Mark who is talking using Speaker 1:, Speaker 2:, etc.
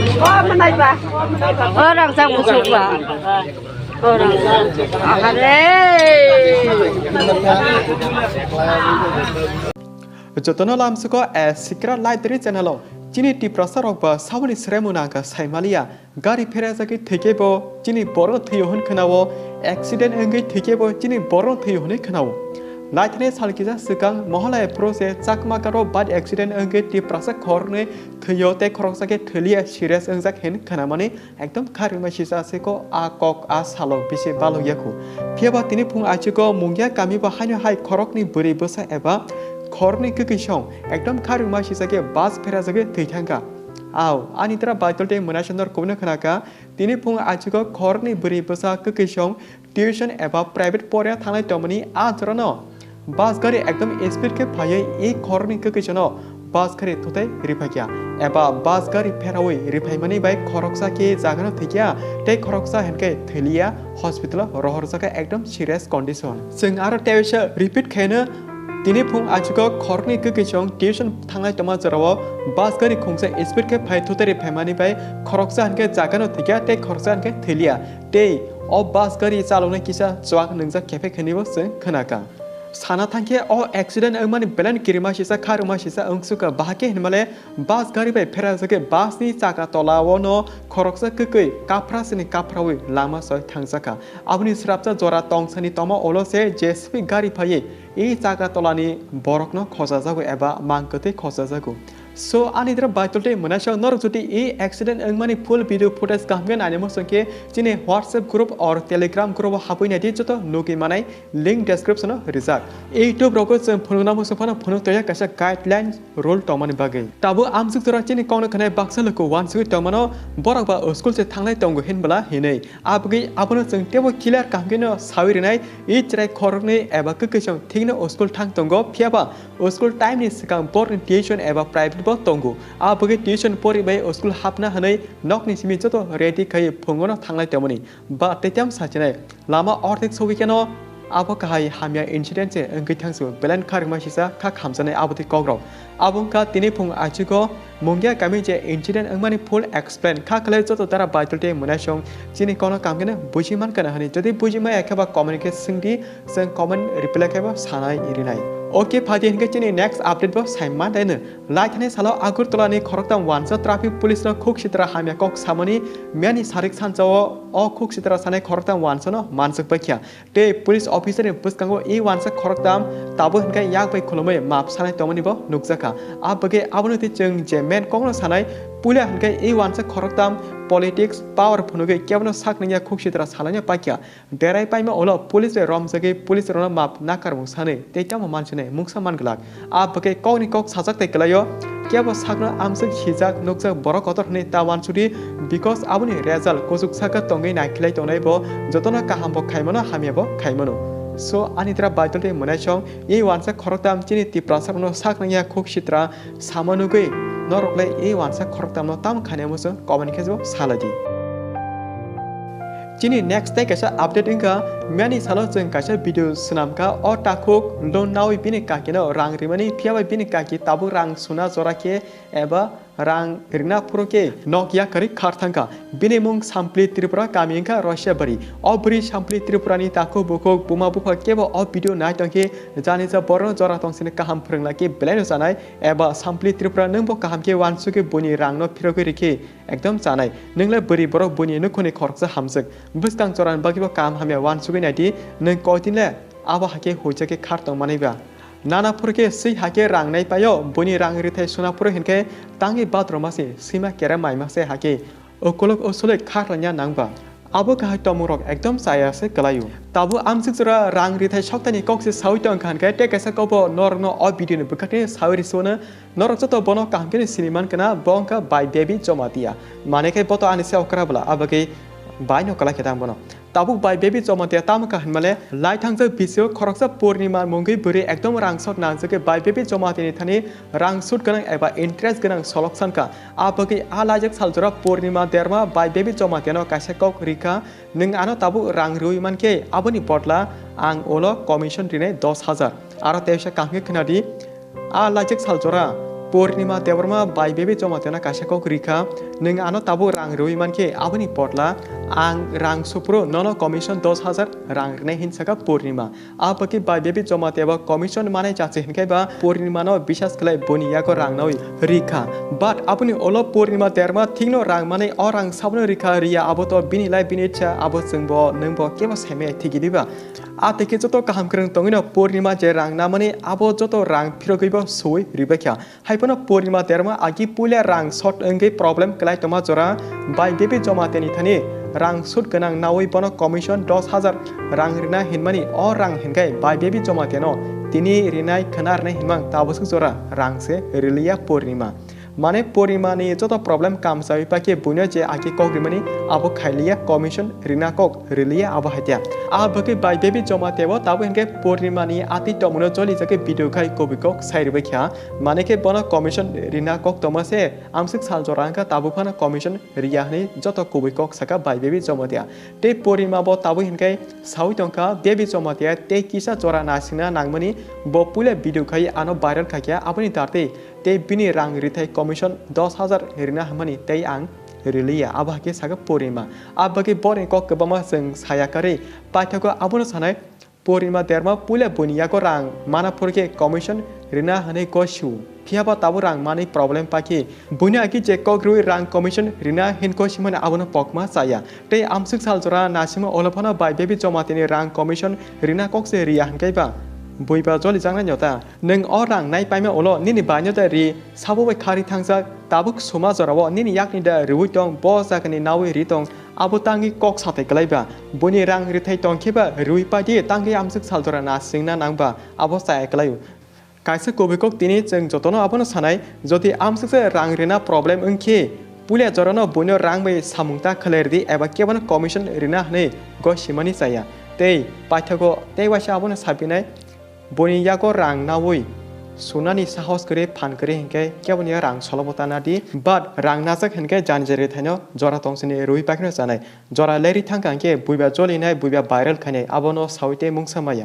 Speaker 1: Mana ba? Orang sang busuk ba. Orang sang. Ahare.
Speaker 2: Jotono lam suko secret light dari channel Jini Tiprajwk ba sawali seremuna ka saimalia gari Phera jagi thekebo jini boro thiyuhun khanawo accident engai thekebo jini boro thiyuhun khanawo Laithne salkija sikang mohala process chakma karo bad accident engai Tiprajwk khorne thiyote khoroksake thliya serious engjak hen khanamani ekdom kharima sisa seko a kok a salok bise balo yaku phiaba tini phung achiko mungya kami ba haino hai khorokni bwrwi Bwsa eba Khorni kikishong ekdom kharuma shisake bas Phera jage theithangka aw anitra baitolte munasandor kobna khanaka tini phung achiko khorni Bwrwi Bwsa kikishong tuition eba private porya thangnai tomani a jorano bas gari ekdom speed ke phaiye e khorni kikichono bas gari thotai riphakya eba bas gari Pherawi riphaimani bai khoroksa ke jagano thekya tei khoroksa henke theliya hospital rohorsaka ekdom serious condition sing aro tewisa repeat khaina Tini phung achiko khorni kikishong tuition thangnai toma jarawo bas gari khungsa speed ke phai thutari phaimani bai khoroksa hanke jagano thekya tei khoroksa hanke theliya tei o bas gari chalona kisa chwak nungja kefe khanibo sing khanaka Sana tangke o accident angmani belan kirima sisa kharuma sisa angsuka bahake hinmale bas gari bai Phera jage bas ni chaka tolawo no khoroksa kikoi kapra sini kaprawi lama soi thangsaka abuni srapcha jora tongsani toma olo se JCB gari phaye e chaka tolani borok no khosa jago eba mangkate khosa jago So anidra baitolte munasha nor juti e accident angmani full video footage kamgen anemo sangke jine WhatsApp group or Telegram group hapuina di joto noki manai link description rizak YouTube roko jeng phununa mo sofana phunu toya kasa guideline rule tomani bagai tabu amsuk jora jine kongna khanai baksa loko wan sui tomano borak ba school se thangnai tongo hinbala hinei abgi abono jeng tebo clear kamgeno sawirinai e chrai khorni eba kikisong thingna school thang tongo phiaba school time ni sikang board tuition eba private Tongo, abagi tuition pori bai school hapna hanai nok ni simi joto ready kai phongono thanglai temoni ba tetam sachinai lama orthik sowikeno abo kahai hamya incident se angkai thangsu belan kharma sisa kha khamjanai aboti kogrok abungka tini phung achiko mungya kami je incident angmani full explain kha khalai joto tara baitolte munasong chini kono kamgena bujiman kana hani jodi bujima ekaba communication di sang comment reply kaba sanai irinai Okay, pagi hingga cini next update bos Simon dan like ni salah agur tolani koroktam wansa traffic police no kuk sitra hamya kok samani miani sarik sancawo o kuk sitra sanai koroktam wansa no mansuk bakya te police officer ni bus kanggo e wansa koroktam tabu hingga yak bai khulomai map sanai tomani bo nukjaka abage abonuti jeng je men kongno sanai pulia hingga e wansa koroktam politics power phunuge kyabno saknanya kuk sitra salanya pakya derai paima ola police rom jage police ron map nakar mu sane te chama mansune mungsa manglak abage kongni kok sajak te kelayo kyabo sakna amsuk hijak noksa borok otor ne tawan chudi because abuni result kosuk saka tongai naikhlai tonai bo jotona kaham bo khaimano hamiabo khaimano so anitra baitolte munachong e wansa khoroktam chini Tiprajwk no saknanya kuk sitra samanuge norokle e wansa khoroktam no tam khanemuso communication saladi Chini next day kaisa update inga miani salo jeng kaisa video senamka o takuk loan nawi bini kakino rang rimani phiabai bini kaki tabu rang suna jorake eba rang rina puroke nokia kari kharthangka bini mung sampli Tripura kamingka Russia bari o bri sampli Tripura ni taku bukok buma buka kebo o video nai tangke jani ja borno jora tongsine kaham phrenglaki beleno janai eba sampli Tripura ningbo kahamke wansuke buni rang no phiroke rike ekdom janai ningle bari borok buni nukhoni khorksa hamsuk buskang joran bagibo kam hamya wansuke naidi ning koitinle aba hake hojake khartong manaiba Nana purke si hake rang nai payo buni rang rithai suna pur hinke tangi batromasi sima kera maima se hake okolok osole kharlanya nangba abo kahai tomurok ekdom saya se kalayu tabu amsik jora rang rithai soktani kokse sautong khan ke te kaisa kobo norno o video ni bukate sawri sona norok joto bono kamke ni siniman kana bongka by baby Jamatia mane ke boto ani se okra bla abage bai no kala kedam bono Tabuk by baby Jamatia tamka hinmale lai thangja bisio khoroksa purnima mungi buri ekdom rangsot nanjake by baby Jamatia ni thani rangsut ganang eba interest ganang solution ka abagi alajak saljora purnima derma by baby Jamatia no kaisa kok rika ning ano tabu rang rui manke aboni potla ang olo commission rine 10000 aro teisa kamke khnadi alajak saljora Purnima Devrama by baby Jamatena Kashako Rika, Ning Ano Tabu Rang Ruimanke, Avani Potla, Ang Rang Supro, Nono Commission 2000, Rang Nehin Saka Purnima. Apaki by baby Jamateva Commission Manager Keba, Purnimano, Bishas Clay, Boniako Rang Noi, Rika. But Apuni Olo Purnima Derma, Tino Rang Mane, Orang Sabno Rika, Ria Aboto, Bini Lai Binicha, Abot Singbo, Numbo, Kevas Heme, Tigidiva. Ateke joto kaham kereng tongino Purnima je rang namani abo joto rang pirogibo soi ribekya haipano Purnima derma agi pula rang short engge problem kelai toma jora by baby Jamateni thani rang sud ganang nawai bono commission 10,000 rang rina hinmani or rang hingai by baby Jamateno tini rinai khanar ne hinmang tabusuk jora rang se rilia Purnima Mane Purnima ni joto problem kam sawi pake bunya je agi kogrimani abo khailia commission rina kok rilia abo hatia abake by baby Jamatebo tabu henge Purnima ni ati tomuno Joli jake video khai kobikok sairibe kya mane ke bono commission rina kok tomase amsik sal jorangka tabu phana commission ria ni joto kobikok saka by baby Jamatia te Purnima bo tabu henge sawi tongka baby Jamatia te kisa jora nasina nangmani bo pule video khai ano viral khakya apni tarte te bini rang rithai commission 10,000 rina hamani te ang rilia abake saga Purnima abake boring kok kebama seng sayakare pathako abono sanai Purnima derma pula bunia ko rang mana porke commission rina hane ko shu phiaba tabu rang mani problem paki bunia ki je ko grui rang commission rina hin ko simana abono pokma saya te amsuk sal jora nasima olopana by baby Jamatini rang commission rina kok se ria hangkaiba Bwrwi Joli Jangna Nyota, Nung Orang Nai Pime Olo, Nini Banyota Ri, Sabo Kari Tangsa, Tabuk Sumazora, Nini Yaknida, Ruitong, Bwsa Kani Nawi Ritong, Abutangi Cox Hate Gleba, Buni Rang Ritaiton Kiba, Rui Padi, Tangi Amsuk Saldora Singna Nangba, Abosa Glayu. Kaisa Kobikok Tini, Jeng Jotono Abono Sanai, Joti Amsuk Rang Rina problem unke. Pulia Jorano Bunyo Rangbe Samunta Kalerdi, Eva Kevan Commission Rina Ne, Goshimani Saya. Te, Patago, Te Washabon Sabine. Boniya ko rang nawui sunani sahos kare phan kare hinke kyaboniya rang solobotana di but rang nasak hinke janjere thaino jora tongsini rui pakno janai jora leri thangka ke Bwrwi Joli nai Bwrwi viral khane abono sauite mungsamaya